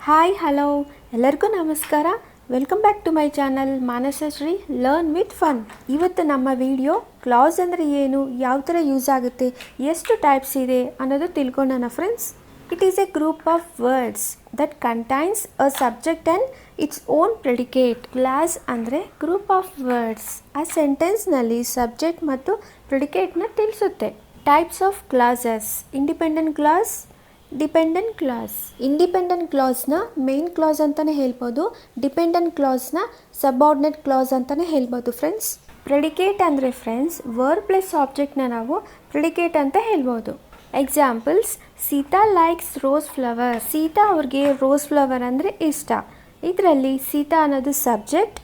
Hi hello ಎಲ್ಲರಿಗೂ ನಮಸ್ಕಾರ. Welcome back to my channel Manasashree learn with fun. ಇವತ್ತು ನಮ್ಮ ವಿಡಿಯೋ ಕ್ಲಾಸ್ ಅಂದರೆ ಏನು, ಯಾವ ಥರ ಯೂಸ್ ಆಗುತ್ತೆ, ಎಷ್ಟು ಟೈಪ್ಸ್ ಇದೆ ಅನ್ನೋದು ತಿಳ್ಕೊಳ್ಳೋಣ friends. It is A group of words that contains a subject and its own predicate. Class ಅಂದರೆ ಗ್ರೂಪ್ ಆಫ್ ವರ್ಡ್ಸ್. ಆ ಸೆಂಟೆನ್ಸ್ನಲ್ಲಿ ಸಬ್ಜೆಕ್ಟ್ ಮತ್ತು ಪ್ರೆಡಿಕೇಟ್ನ ತಿಳಿಸುತ್ತೆ. Types of classes: independent class, dependent class. Independent ಕ್ಲಾಸ್ನ ಮೇನ್ ಕ್ಲಾಸ್ ಅಂತಲೇ ಹೇಳ್ಬೋದು, ಡಿಪೆಂಡೆಂಟ್ ಕ್ಲಾಸ್ನ subordinate class ಅಂತಲೇ ಹೇಳ್ಬೋದು ಫ್ರೆಂಡ್ಸ್. ಪ್ರೆಡಿಕೇಟ್ ಅಂದರೆ ಫ್ರೆಂಡ್ಸ್ ವರ್ಬ್ ಪ್ಲಸ್ ಆಬ್ಜೆಕ್ಟ್ನ ನಾವು ಪ್ರೆಡಿಕೇಟ್ ಅಂತ ಹೇಳ್ಬೋದು. Examples: Sita likes rose flower. Sita ಅವ್ರಿಗೆ ರೋಸ್ ಫ್ಲವರ್ ಅಂದರೆ ಇಷ್ಟ. ಇದರಲ್ಲಿ ಸೀತಾ ಅನ್ನೋದು ಸಬ್ಜೆಕ್ಟ್,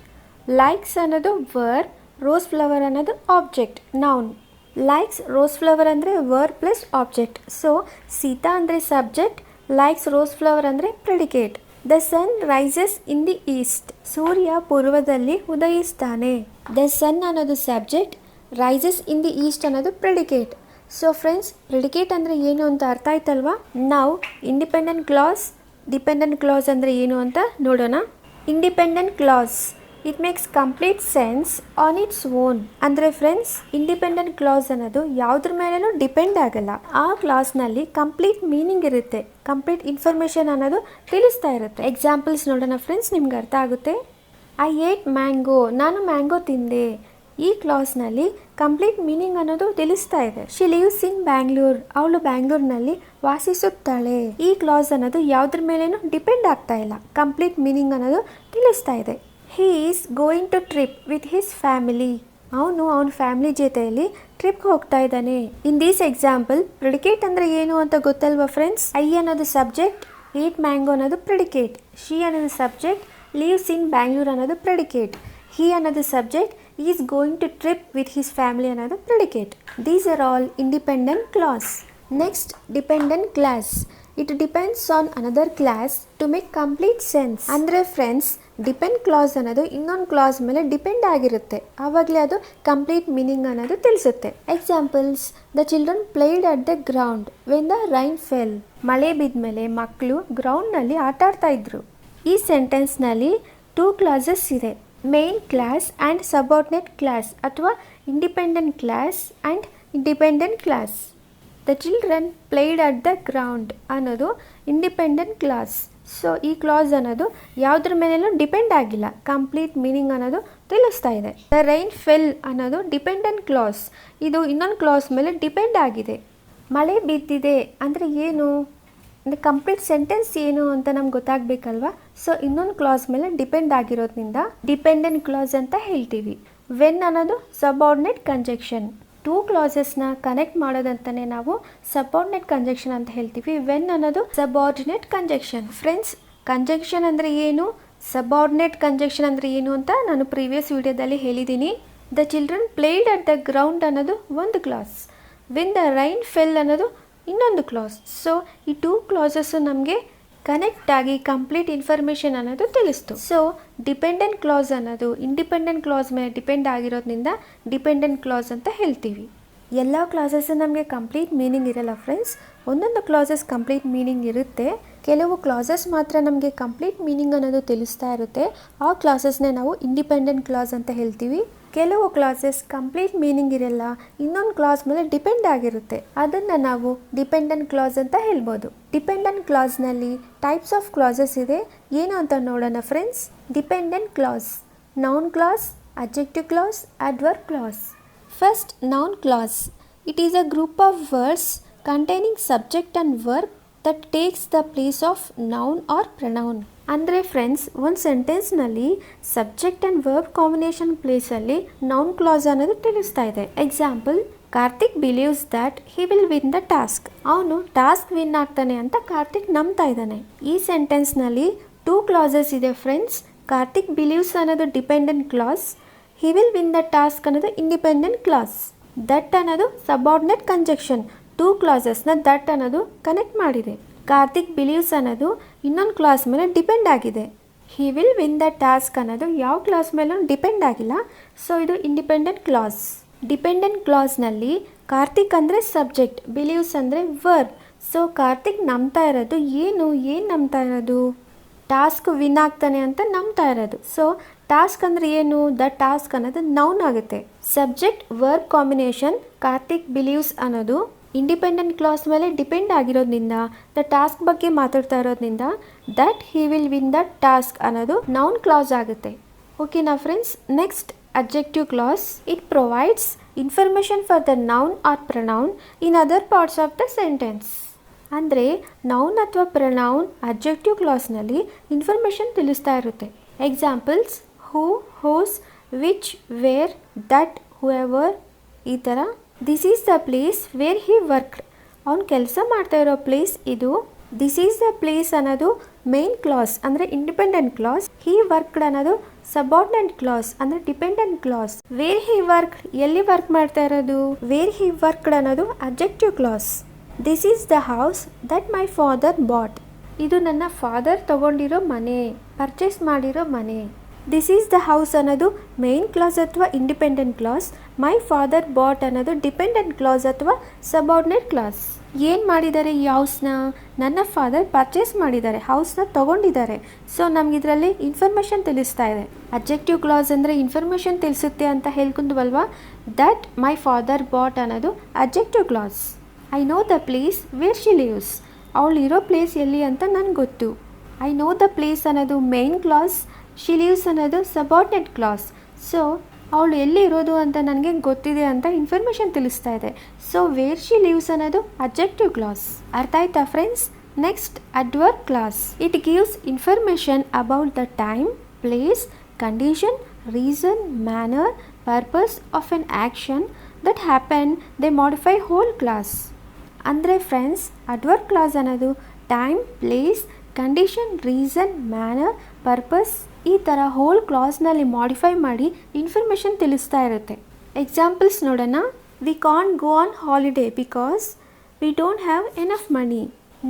ಲೈಕ್ಸ್ ಅನ್ನೋದು ವರ್ಬ್, ರೋಸ್ ಫ್ಲವರ್ ಅನ್ನೋದು object, noun. Likes rose flower ಅಂದರೆ verb plus object. So Sita ಅಂದರೆ ಸಬ್ಜೆಕ್ಟ್, ಲೈಕ್ಸ್ ರೋಸ್ ಫ್ಲವರ್ ಅಂದರೆ predicate. The sun rises in the east. ಸೂರ್ಯ ಪೂರ್ವದಲ್ಲಿ ಉದಯಿಸ್ತಾನೆ. ದ ಸನ್ ಅನ್ನೋದು subject, rises in the east ಅನ್ನೋದು ಪ್ರೆಡಿಕೇಟ್. ಸೊ ಫ್ರೆಂಡ್ಸ್, ಪ್ರೆಡಿಕೇಟ್ ಅಂದರೆ ಏನು ಅಂತ ಅರ್ಥ ಆಯ್ತಲ್ವಾ? ನಾವು ಇಂಡಿಪೆಂಡೆಂಟ್ ಕ್ಲಾಸ್, ಡಿಪೆಂಡೆಂಟ್ ಕ್ಲಾಸ್ ಅಂದರೆ ಏನು ಅಂತ ನೋಡೋಣ. Independent class it makes complete sense on its own. ಅಂದರೆ ಫ್ರೆಂಡ್ಸ್, ಇಂಡಿಪೆಂಡೆಂಟ್ ಕ್ಲಾಸ್ ಅನ್ನೋದು ಯಾವುದ್ರ ಮೇಲೇನೂ ಡಿಪೆಂಡ್ ಆಗಲ್ಲ. ಆ ಕ್ಲಾಸ್ನಲ್ಲಿ ಕಂಪ್ಲೀಟ್ ಮೀನಿಂಗ್ ಇರುತ್ತೆ, ಕಂಪ್ಲೀಟ್ ಇನ್ಫಾರ್ಮೇಷನ್ ಅನ್ನೋದು ತಿಳಿಸ್ತಾ ಇರುತ್ತೆ. ಎಕ್ಸಾಂಪಲ್ಸ್ ನೋಡೋಣ ಫ್ರೆಂಡ್ಸ್, ನಿಮ್ಗೆ ಅರ್ಥ ಆಗುತ್ತೆ. I eight mango. ನಾನು ಮ್ಯಾಂಗೋ ತಿಂದೆ. ಈ ಕ್ಲಾಸ್ನಲ್ಲಿ ಕಂಪ್ಲೀಟ್ ಮೀನಿಂಗ್ ಅನ್ನೋದು ತಿಳಿಸ್ತಾ ಇದೆ. She lives in Bangalore. ಅವಳು ಬ್ಯಾಂಗ್ಳೂರ್ನಲ್ಲಿ ವಾಸಿಸುತ್ತಾಳೆ. ಈ ಕ್ಲಾಸ್ ಅನ್ನೋದು ಯಾವುದ್ರ ಮೇಲೇನೂ ಡಿಪೆಂಡ್ ಆಗ್ತಾ ಇಲ್ಲ, ಕಂಪ್ಲೀಟ್ ಮೀನಿಂಗ್ ಅನ್ನೋದು ತಿಳಿಸ್ತಾ ಇದೆ. He is going to trip with his family. ಅವನ ಫ್ಯಾಮಿಲಿ ಜೊತೆಯಲ್ಲಿ ಟ್ರಿಪ್ಗೆ ಹೋಗ್ತಾ ಇದ್ದಾನೆ. ಇನ್ ದಿಸ್ ಎಕ್ಸಾಂಪಲ್ ಪ್ರೆಡಿಕೇಟ್ ಅಂದರೆ ಏನು ಅಂತ ಗೊತ್ತಲ್ವಾ ಫ್ರೆಂಡ್ಸ್? ಐ ಅನ್ನೋದು ಸಬ್ಜೆಕ್ಟ್, ಈಟ್ ಮ್ಯಾಂಗೋ ಅನ್ನೋದು ಪ್ರೆಡಿಕೇಟ್. ಶಿ ಅನ್ನೋದು ಸಬ್ಜೆಕ್ಟ್, ಲೀವ್ಸ್ ಇನ್ ಬ್ಯಾಂಗ್ಳೂರ್ ಅನ್ನೋದು ಪ್ರೆಡಿಕೇಟ್. ಹಿ ಅನ್ನೋದು subject, is going to trip with his family ಅನ್ನೋದು predicate. These are all independent clause. Next, dependent clause. It depends on another clause to make complete sense. ಅಂದರೆ friends, depend clause ಅನ್ನೋದು ಇನ್ನೊಂದು class ಮೇಲೆ depend ಆಗಿರುತ್ತೆ, ಆವಾಗಲೇ ಅದು complete meaning ಅನ್ನೋದು ತಿಳಿಸುತ್ತೆ. Examples: the children played at the ground when the rain fell. ಮಳೆ ಬಿದ್ದ ಮೇಲೆ ಮಕ್ಕಳು ಗ್ರೌಂಡ್ನಲ್ಲಿ ಆಟ ಆಡ್ತಾ ಇದ್ರು. ಈ ಸೆಂಟೆನ್ಸ್ನಲ್ಲಿ 2 ಕ್ಲಾಸಸ್ ಇದೆ, main clause and subordinate clause ಅಥವಾ independent clause and independent clause. The children played at the ground ಅನ್ನೋದು ಇಂಡಿಪೆಂಡೆಂಟ್ ಕ್ಲಾಸ್. ಸೊ ಈ ಕ್ಲಾಸ್ ಅನ್ನೋದು ಯಾವುದ್ರ ಮೇಲೆನೂ ಡಿಪೆಂಡ್ ಆಗಿಲ್ಲ, ಕಂಪ್ಲೀಟ್ ಮೀನಿಂಗ್ ಅನ್ನೋದು ತಿಳಿಸ್ತಾ ಇದೆ. ದ ರೈನ್ ಫೆಲ್ ಅನ್ನೋದು ಡಿಪೆಂಡೆಂಟ್ ಕ್ಲಾಸ್, ಇದು ಇನ್ನೊಂದು ಕ್ಲಾಸ್ ಮೇಲೆ ಡಿಪೆಂಡ್ ಆಗಿದೆ. ಮಳೆ ಬಿದ್ದಿದೆ ಅಂದರೆ ಏನು ಅಂದರೆ ಕಂಪ್ಲೀಟ್ ಸೆಂಟೆನ್ಸ್ ಏನು ಅಂತ ನಮ್ಗೆ ಗೊತ್ತಾಗಬೇಕಲ್ವಾ? ಸೊ ಇನ್ನೊಂದು ಕ್ಲಾಸ್ ಮೇಲೆ ಡಿಪೆಂಡ್ ಆಗಿರೋದ್ರಿಂದ ಡಿಪೆಂಡೆಂಟ್ ಕ್ಲಾಸ್ ಅಂತ ಹೇಳ್ತೀವಿ. ವೆನ್ ಅನ್ನೋದು ಸಬಾರ್ಡಿನೇಟ್ ಕಂಜಂಕ್ಷನ್. 2 ಕ್ಲಾಸಸ್ನ ಕನೆಕ್ಟ್ ಮಾಡೋದಂತಲೇ ನಾವು ಸಬಾರ್ಡಿನೇಟ್ ಕಂಜಂಕ್ಷನ್ ಅಂತ ಹೇಳ್ತೀವಿ. ವೆನ್ ಅನ್ನೋದು ಸಬಾರ್ಡಿನೇಟ್ ಕಂಜಂಕ್ಷನ್. ಫ್ರೆಂಡ್ಸ್, ಕಂಜಂಕ್ಷನ್ ಅಂದರೆ ಏನು, ಸಬಾರ್ಡಿನೇಟ್ ಕಂಜಂಕ್ಷನ್ ಅಂದರೆ ಏನು ಅಂತ ನಾನು ಪ್ರೀವಿಯಸ್ ವಿಡಿಯೋದಲ್ಲಿ ಹೇಳಿದ್ದೀನಿ. The children played at the ground ಅನ್ನೋದು ಒಂದು clause, when the rain fell ಅನ್ನೋದು ಇನ್ನೊಂದು ಕ್ಲಾಸ್. ಸೊ ಈ 2 ಕ್ಲಾಸಸ್ಸು ನಮಗೆ ಕನೆಕ್ಟ್ ಆಗಿ ಕಂಪ್ಲೀಟ್ ಇನ್ಫಾರ್ಮೇಷನ್ ಅನ್ನೋದು ತಿಳಿಸ್ತು. ಸೊ ಡಿಪೆಂಡೆಂಟ್ ಕ್ಲಾಸ್ ಅನ್ನೋದು ಇಂಡಿಪೆಂಡೆಂಟ್ ಕ್ಲಾಸ್ ಮೇಲೆ ಡಿಪೆಂಡ್ ಆಗಿರೋದ್ರಿಂದ ಡಿಪೆಂಡೆಂಟ್ ಕ್ಲಾಸ್ ಅಂತ ಹೇಳ್ತೀವಿ. ಎಲ್ಲ ಕ್ಲಾಸಸ್ಸು ನಮಗೆ ಕಂಪ್ಲೀಟ್ ಮೀನಿಂಗ್ ಇರಲ್ಲ ಫ್ರೆಂಡ್ಸ್, ಒಂದೊಂದು ಕ್ಲಾಸಸ್ ಕಂಪ್ಲೀಟ್ ಮೀನಿಂಗ್ ಇರುತ್ತೆ. ಕೆಲವು ಕ್ಲಾಸಸ್ ಮಾತ್ರ ನಮಗೆ ಕಂಪ್ಲೀಟ್ ಮೀನಿಂಗ್ ಅನ್ನೋದು ತಿಳಿಸ್ತಾ ಇರುತ್ತೆ, ಆ ಕ್ಲಾಸಸ್ನೇ ನಾವು ಇಂಡಿಪೆಂಡೆಂಟ್ ಕ್ಲಾಸ್ ಅಂತ ಹೇಳ್ತೀವಿ. ಕೆಲವು ಕ್ಲಾಸಸ್ ಕಂಪ್ಲೀಟ್ ಮೀನಿಂಗ್ ಇರಲ್ಲ, ಇನ್ನೊಂದು ಕ್ಲಾಸ್ ಮೇಲೆ ಡಿಪೆಂಡ್ ಆಗಿರುತ್ತೆ, ಅದನ್ನು ನಾವು ಡಿಪೆಂಡೆಂಟ್ ಕ್ಲಾಸ್ ಅಂತ ಹೇಳ್ಬೋದು. ಡಿಪೆಂಡೆಂಟ್ ಕ್ಲಾಸ್ನಲ್ಲಿ ಟೈಪ್ಸ್ ಆಫ್ ಕ್ಲಾಸಸ್ ಇದೆ, ಏನು ಅಂತ ನೋಡೋಣ friends. Dependent class: noun class, adjective class, adverb class. First, noun class. It is a group of words containing subject and verb that takes the place of noun or pronoun. ಅಂದರೆ friends, ಒಂದು ಸೆಂಟೆನ್ಸ್ನಲ್ಲಿ subject and verb combination ಪ್ಲೇಸಲ್ಲಿ noun class ಅನ್ನೋದು ತಿಳಿಸ್ತಾ ಇದೆ. Example: Karthik believes that he will win the task. ಅವನು task win ಆಗ್ತಾನೆ ಅಂತ ಕಾರ್ತಿಕ್ ನಂಬ್ತಾ ಇದ್ದಾನೆ. ಈ ಸೆಂಟೆನ್ಸ್ನಲ್ಲಿ 2 ಕ್ಲಾಸಸ್ ಇದೆ ಫ್ರೆಂಡ್ಸ್. ಕಾರ್ತಿಕ್ ಬಿಲೀವ್ಸ್ ಅನ್ನೋದು dependent class, he will win the task ಅನ್ನೋದು ಇಂಡಿಪೆಂಡೆಂಟ್ ಕ್ಲಾಸ್. ದಟ್ ಅನ್ನೋದು ಸಬಾರ್ಡಿನೇಟ್ ಕಂಜಂಕ್ಷನ್, 2 ಕ್ಲಾಸಸ್ನ ದಟ್ ಅನ್ನೋದು ಕನೆಕ್ಟ್ ಮಾಡಿದೆ. ಕಾರ್ತಿಕ್ ಬಿಲೀವ್ಸ್ ಅನ್ನೋದು ಇನ್ನೊಂದು ಕ್ಲಾಸ್ ಮೇಲೆ ಡಿಪೆಂಡ್ ಆಗಿದೆ. He will win the task ಅನ್ನೋದು ಯಾವ ಕ್ಲಾಸ್ ಮೇಲೂ ಡಿಪೆಂಡ್ ಆಗಿಲ್ಲ, ಸೊ ಇದು ಇಂಡಿಪೆಂಡೆಂಟ್ ಕ್ಲಾಸ್. ಡಿಪೆಂಡೆಂಟ್ ಕ್ಲಾಸ್ನಲ್ಲಿ ಕಾರ್ತಿಕ್ ಅಂದರೆ ಸಬ್ಜೆಕ್ಟ್, ಬಿಲೀವ್ಸ್ ಅಂದರೆ ವರ್ಬ್. ಸೊ ಕಾರ್ತಿಕ್ ನಂಬ್ತಾ ಇರೋದು ಏನು ನಂಬ್ತಾ ಇರೋದು? ಟಾಸ್ಕ್ ವಿನ್ ಆಗ್ತಾನೆ ಅಂತ ನಂಬ್ತಾ ಇರೋದು. ಸೊ ಟಾಸ್ಕ್ ಅಂದರೆ ಏನು? ದ ಟಾಸ್ಕ್ ಅನ್ನೋದು ನೌನ್ ಆಗುತ್ತೆ. Subject verb combination Karthik believes ಅನ್ನೋದು ಇಂಡಿಪೆಂಡೆಂಟ್ ಕ್ಲಾಸ್ ಮೇಲೆ ಡಿಪೆಂಡ್ ಆಗಿರೋದ್ರಿಂದ, ದ ಟಾಸ್ಕ್ ಬಗ್ಗೆ ಮಾತಾಡ್ತಾ ಇರೋದ್ರಿಂದ that he will win the task ಅನ್ನೋದು ನೌನ್ ಕ್ಲಾಸ್ ಆಗುತ್ತೆ. ಓಕೆನಾ friends? Next adjective clause. It provides information for the noun or pronoun in other parts of the sentence. ಅಂದರೆ noun ಅಥವಾ ಪ್ರನೌನ್ ಅಬ್ಜೆಕ್ಟಿವ್ ಕ್ಲಾಸ್ನಲ್ಲಿ information ತಿಳಿಸ್ತಾ ಇರುತ್ತೆ. Examples who, whose, which, where, that, whoever ಈ ಥರ. This is the place where he worked. ಅವ್ನು ಕೆಲಸ ಮಾಡ್ತಾ ಇರೋ ಪ್ಲೇಸ್ ಇದು. ದಿಸ್ ಈಸ್ ದ ಪ್ಲೇಸ್ ಅನ್ನೋದು ಮೇನ್ ಕ್ಲಾಸ್ ಅಂದರೆ ಇಂಡಿಪೆಂಡೆಂಟ್ ಕ್ಲಾಸ್. ಹಿ ವರ್ಕ್ಡ್ ಅನ್ನೋದು ಸಬಾರ್ಡಿನೇಟ್ ಕ್ಲಾಸ್ ಅಂದರೆ dependent clause. Where he worked ಎಲ್ಲಿ ವರ್ಕ್ ಮಾಡ್ತಾ ಇರೋದು? ವೇರ್ ಹಿ ವರ್ಕ್ಡ್ ಅನ್ನೋದು objective clause. This is the house that my father bought. ಇದು ನನ್ನ ಫಾದರ್ ತಗೊಂಡಿರೋ ಮನೆ, ಪರ್ಚೇಸ್ ಮಾಡಿರೋ ಮನೆ. ದಿಸ್ ಈಸ್ ದ ಹೌಸ್ ಅನ್ನೋದು ಮೇನ್ ಕ್ಲಾಸ್ ಅಥವಾ independent clause. My father bought ಅನ್ನೋದು ಡಿಪೆಂಡೆಂಟ್ ಕ್ಲಾಸ್ ಅಥವಾ ಸಬಾರ್ಡಿನೇಟ್ ಕ್ಲಾಸ್. ಏನು ಮಾಡಿದ್ದಾರೆ ಈ ಹೌಸ್ನ? ನನ್ನ ಫಾದರ್ ಪರ್ಚೇಸ್ ಮಾಡಿದ್ದಾರೆ, ಹೌಸ್ನ ತೊಗೊಂಡಿದ್ದಾರೆ. ಸೊ ನಮ್ಗೆ ಇದರಲ್ಲಿ ಇನ್ಫಾರ್ಮೇಷನ್ ತಿಳಿಸ್ತಾ ಇದೆ. ಅಬ್ಜೆಕ್ಟಿವ್ ಕ್ಲಾಸ್ ಅಂದರೆ ಇನ್ಫಾರ್ಮೇಷನ್ ತಿಳಿಸುತ್ತೆ ಅಂತ ಹೇಳ್ಕೊಂಡ್ವಲ್ವಾ. ದಟ್ ಮೈ ಫಾದರ್ ಬಾಟ್ ಅನ್ನೋದು objective class. I know the place where she lives. ಅವಳು ಇರೋ ಪ್ಲೇಸ್ ಎಲ್ಲಿ ಅಂತ ನನಗೆ ಗೊತ್ತು. ಐ ನೋ ದ ಪ್ಲೇಸ್ ಅನ್ನೋದು ಮೇನ್ ಕ್ಲಾಸ್. ಶಿ ಲಿವ್ಸ್ ಅನ್ನೋದು ಸಬಾರ್ಡಿನೇಟ್ ಕ್ಲಾಸ್. ಸೊ ಅವಳು ಎಲ್ಲಿ ಇರೋದು ಅಂತ ನನಗೆ ಗೊತ್ತಿದೆ ಅಂತ ಇನ್ಫಾರ್ಮೇಷನ್ ತಿಳಿಸ್ತಾ ಇದೆ. ಸೊ ವೇರ್ ಶಿ ಲಿವ್ಸ್ ಅನ್ನೋದು ಅಬ್ಜೆಕ್ಟಿವ್ ಕ್ಲಾಸ್. ಅರ್ಥ ಆಯ್ತಾ friends? Next adverb class. It gives information about the time, place, condition, reason, manner, purpose of N action that happen. They modify hole class. ಅಂದರೆ friends adverb class ಅನ್ನೋದು time, place, condition, reason, manner, purpose ಈ ಥರ hole ಕ್ಲಾಸ್ನಲ್ಲಿ modify ಮಾಡಿ information ತಿಳಿಸ್ತಾ ಇರುತ್ತೆ. Examples ನೋಡೋಣ. We can't go on holiday because we don't have enough money.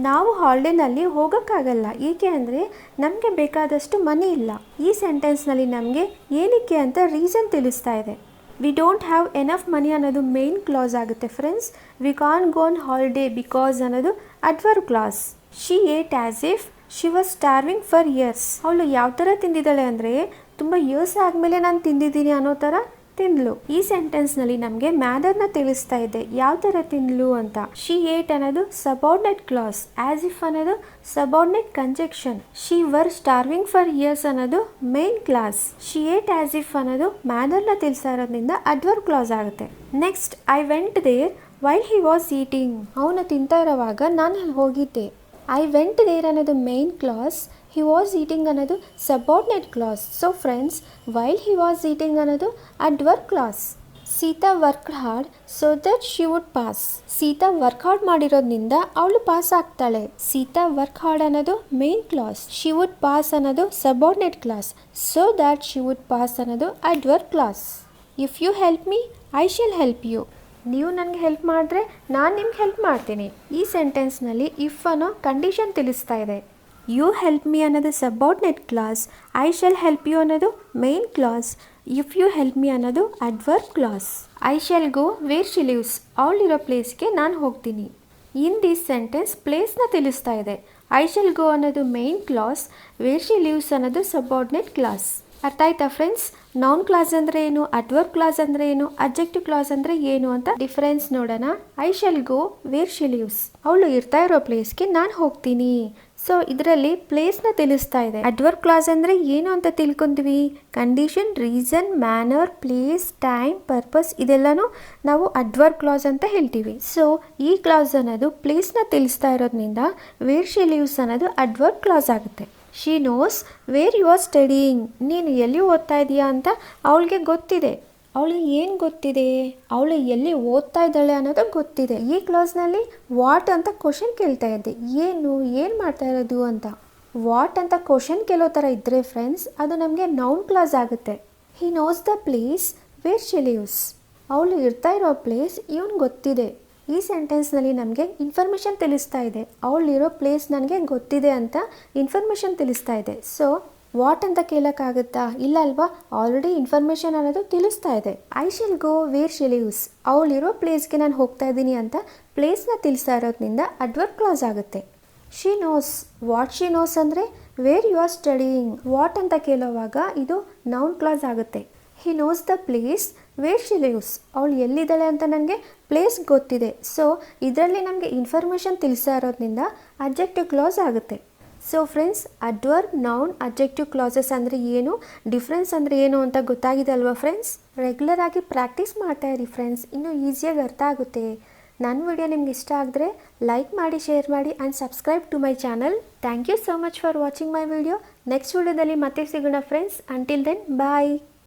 ನಾವು ಹಾಲಿಡೇನಲ್ಲಿ ಹೋಗೋಕ್ಕಾಗಲ್ಲ, ಏಕೆ ಅಂದರೆ ನಮಗೆ ಬೇಕಾದಷ್ಟು ಮನಿ ಇಲ್ಲ. ಈ ಸೆಂಟೆನ್ಸ್ನಲ್ಲಿ ನಮಗೆ ಏನಕ್ಕೆ ಅಂತ ರೀಸನ್ ತಿಳಿಸ್ತಾ ಇದೆ. We don't have enough money ಅನ್ನೋದು ಮೇನ್ ಕ್ಲಾಸ್ ಆಗುತ್ತೆ friends. We can't go on holiday because ಅನ್ನೋದು adverb clause. She ate as if she was starving for years. ಅವಳು ಯಾವ ಥರ ತಿಂದಿದ್ದಾಳೆ ಅಂದರೆ ತುಂಬ ಇಯರ್ಸ್ ಆದಮೇಲೆ ನಾನು ತಿಂದಿದ್ದೀನಿ ಅನ್ನೋ ಥರ ತಿಂದ್ಲು. ಈ ಸೆಂಟೆನ್ಸ್ನಲ್ಲಿ ನಮಗೆ ಮ್ಯಾನರ್ನ ತಿಳಿಸ್ತಾ ಇದೆ, ಯಾವ ಥರ ತಿಂದ್ಲು ಅಂತ. ಶಿ ಏಟ್ ಅನ್ನೋದು ಸಬಾರ್ಡಿನೇಟ್ ಕ್ಲಾಸ್. ಆ್ಯಸ್ ಇಫ್ ಅನ್ನೋದು subordinate conjunction. She were starving for years ಅನ್ನೋದು main clause. She ate as if ಅನ್ನೋದು ಮ್ಯಾನರ್ನ ತಿಳಿಸ್ತಾ ಇರೋದ್ರಿಂದ ಅಡ್ವರ್ಬ್ ಕ್ಲಾಸ್ ಆಗುತ್ತೆ. Next I went there while he was eating. ಅವನು ತಿಂತಾ ಇರೋವಾಗ ನಾನು ಅಲ್ಲಿ ಹೋಗಿದ್ದೆ. ಐ ವೆಂಟ್ ದೇರ್ ಅನ್ನೋದು main clause. He was eating ಅನ್ನೋದು subordinate clause. So friends while he was eating ಅನ್ನೋದು adverb clause. Sita worked hard so that she would pass. Sita work hard ಮಾಡಿರೋದ್ರಿಂದ ಅವಳು ಪಾಸ್ ಆಗ್ತಾಳೆ. ಸೀತಾ ವರ್ಕ್ ಹಾರ್ಡ್ ಅನ್ನೋದು main clause. She would pass ಅನ್ನೋದು subordinate clause. So that she would pass ಅನ್ನೋದು adverb clause. If you help me I shall help you. ನೀವು ನನಗೆ help ಮಾಡಿದ್ರೆ ನಾನು ನಿಮ್ಗೆ ಹೆಲ್ಪ್ ಮಾಡ್ತೀನಿ. ಈ ಸೆಂಟೆನ್ಸ್ನಲ್ಲಿ ಇಫ್ ಅನ್ನೋ ಕಂಡೀಷನ್ ತಿಳಿಸ್ತಾ ಇದೆ. ಯು ಹೆಲ್ಪ್ ಮೀ ಅನ್ನೋದು subordinate clause. I shall help you ಅನ್ನೋದು main clause. If you help me ಅನ್ನೋದು adverb clause. I shall go where she lives. ಅವಳಿರೋ ಪ್ಲೇಸ್ಗೆ ನಾನು ಹೋಗ್ತೀನಿ. ಇನ್ ದಿಸ್ ಸೆಂಟೆನ್ಸ್ ಪ್ಲೇಸ್ನ ತಿಳಿಸ್ತಾ ಇದೆ. ಐ ಶಾಲ್ ಗೋ ಅನ್ನೋದು main class. Wear she lives ಅನ್ನೋದು ಸಬಾರ್ಡಿನೇಟ್ ಕ್ಲಾಸ್. ಅರ್ಥ ಆಯ್ತಾ ಫ್ರೆಂಡ್ಸ್? ನೌನ್ ಕ್ಲಾಸ್ ಅಂದರೆ ಏನು, ಅಡ್ವರ್ಬ್ ಕ್ಲಾಸ್ ಅಂದರೆ ಏನು, ಅಬ್ಜೆಕ್ಟಿವ್ ಕ್ಲಾಸ್ ಅಂದರೆ ಏನು ಅಂತ ಡಿಫರೆನ್ಸ್ ನೋಡೋಣ. I shall go where she lives. ಅವಳು ಇರ್ತಾ ಇರೋ ಪ್ಲೇಸ್ಗೆ ನಾನು ಹೋಗ್ತೀನಿ. ಸೊ ಇದರಲ್ಲಿ ಪ್ಲೇಸ್ನ ತಿಳಿಸ್ತಾ ಇದೆ. ಅಡ್ವರ್ಬ್ ಕ್ಲಾಸ್ ಅಂದರೆ ಏನು ಅಂತ ತಿಳ್ಕೊಂತೀವಿ. Condition, reason, manner, place, time, purpose ಇದೆಲ್ಲನೂ ನಾವು ಅಡ್ವರ್ಬ್ ಕ್ಲಾಸ್ ಅಂತ ಹೇಳ್ತೀವಿ. ಸೊ ಈ ಕ್ಲಾಸ್ ಅನ್ನೋದು ಪ್ಲೇಸ್ನ ತಿಳಿಸ್ತಾ ಇರೋದ್ರಿಂದ ವೇರ್ ಶಿ ಲಿವ್ಸ್ ಅನ್ನೋದು ಅಡ್ವರ್ಬ್ ಕ್ಲಾಸ್ ಆಗುತ್ತೆ. She knows where you are studying. ನೀನು ಎಲ್ಲಿ ಓದ್ತಾ ಇದೀಯಾ ಅಂತ ಅವಳಿಗೆ ಗೊತ್ತಿದೆ. ಅವಳಿಗೆ ಏನು ಗೊತ್ತಿದೆ? ಅವಳು ಎಲ್ಲಿ ಓದ್ತಾ ಇದ್ದಾಳೆ ಅನ್ನೋದು ಗೊತ್ತಿದೆ. ಈ ಕ್ಲಾಸ್ನಲ್ಲಿ ವಾಟ್ ಅಂತ ಕ್ವಶನ್ ಕೇಳ್ತಾ ಇದ್ದೆ. ಏನು ಮಾಡ್ತಾ ಇರೋದು ಅಂತ. ವಾಟ್ ಅಂತ ಕ್ವಶನ್ ಕೇಳೋ ಥರ ಇದ್ದರೆ ಫ್ರೆಂಡ್ಸ್ ಅದು ನಮಗೆ ನೌನ್ ಕ್ಲಾಸ್ ಆಗುತ್ತೆ. He knows the place where she lives. ಅವಳು ಇರ್ತಾ ಇರೋ ಪ್ಲೇಸ್ ಇವನು ಗೊತ್ತಿದೆ. ಈ ಸೆಂಟೆನ್ಸ್ನಲ್ಲಿ ನಮಗೆ ಇನ್ಫಾರ್ಮೇಷನ್ ತಿಳಿಸ್ತಾ ಇದೆ. ಅವಳಿರೋ ಪ್ಲೇಸ್ ನನಗೆ ಗೊತ್ತಿದೆ ಅಂತ ಇನ್ಫಾರ್ಮೇಷನ್ ತಿಳಿಸ್ತಾ ಇದೆ. ಸೊ ವಾಟ್ ಅಂತ ಕೇಳೋಕ್ಕಾಗುತ್ತಾ? ಇಲ್ಲ ಅಲ್ವಾ, ಆಲ್ರೆಡಿ ಇನ್ಫಾರ್ಮೇಷನ್ ಅನ್ನೋದು ತಿಳಿಸ್ತಾ ಇದೆ. I shall go where she lives. ಅವಳಿರೋ ಪ್ಲೇಸ್ಗೆ ನಾನು ಹೋಗ್ತಾ ಇದ್ದೀನಿ ಅಂತ ಪ್ಲೇಸ್ನ ತಿಳಿಸ್ತಾ ಇರೋದ್ರಿಂದ ಅಡ್ವರ್ಬ್ ಕ್ಲಾಸ್ ಆಗುತ್ತೆ. She knows. What she knows ಅಂದರೆ where you are studying. What ಅಂತ ಕೇಳುವಾಗ ಇದು ನೌನ್ ಕ್ಲಾಸ್ ಆಗುತ್ತೆ. He knows the place where she lives. ಅವಳು ಎಲ್ಲಿದ್ದಾಳೆ ಅಂತ ನನಗೆ ಪ್ಲೇಸ್ ಗೊತ್ತಿದೆ. ಸೊ ಇದರಲ್ಲಿ ನಮಗೆ ಇನ್ಫಾರ್ಮೇಷನ್ ತಿಳಿಸ್ತಾ ಇರೋದ್ರಿಂದ ಅಡ್ಜೆಕ್ಟಿವ್ ಕ್ಲಾಸ್ ಆಗುತ್ತೆ. So friends, adverb, noun, adjective classes ಅಂದರೆ ಏನು, ಡಿಫ್ರೆನ್ಸ್ ಅಂದರೆ ಏನು ಅಂತ ಗೊತ್ತಾಗಿದೆ ಅಲ್ವಾ ಫ್ರೆಂಡ್ಸ್? ರೆಗ್ಯುಲರ್ ಆಗಿ ಪ್ರಾಕ್ಟೀಸ್ ಮಾಡ್ತಾ ಇರಿ ಫ್ರೆಂಡ್ಸ್, ಇನ್ನೂ ಈಸಿಯಾಗಿ ಅರ್ಥ ಆಗುತ್ತೆ. ನನ್ನ ವಿಡಿಯೋ ನಿಮ್ಗೆ ಇಷ್ಟ ಆಗಿದ್ರೆ ಲೈಕ್ ಮಾಡಿ, ಶೇರ್ ಮಾಡಿ and subscribe to my channel. Thank you so much for watching my video. Next ವಿಡಿಯೋದಲ್ಲಿ ಮತ್ತೆ ಸಿಗೋಣ ಫ್ರೆಂಡ್ಸ್. Until then bye.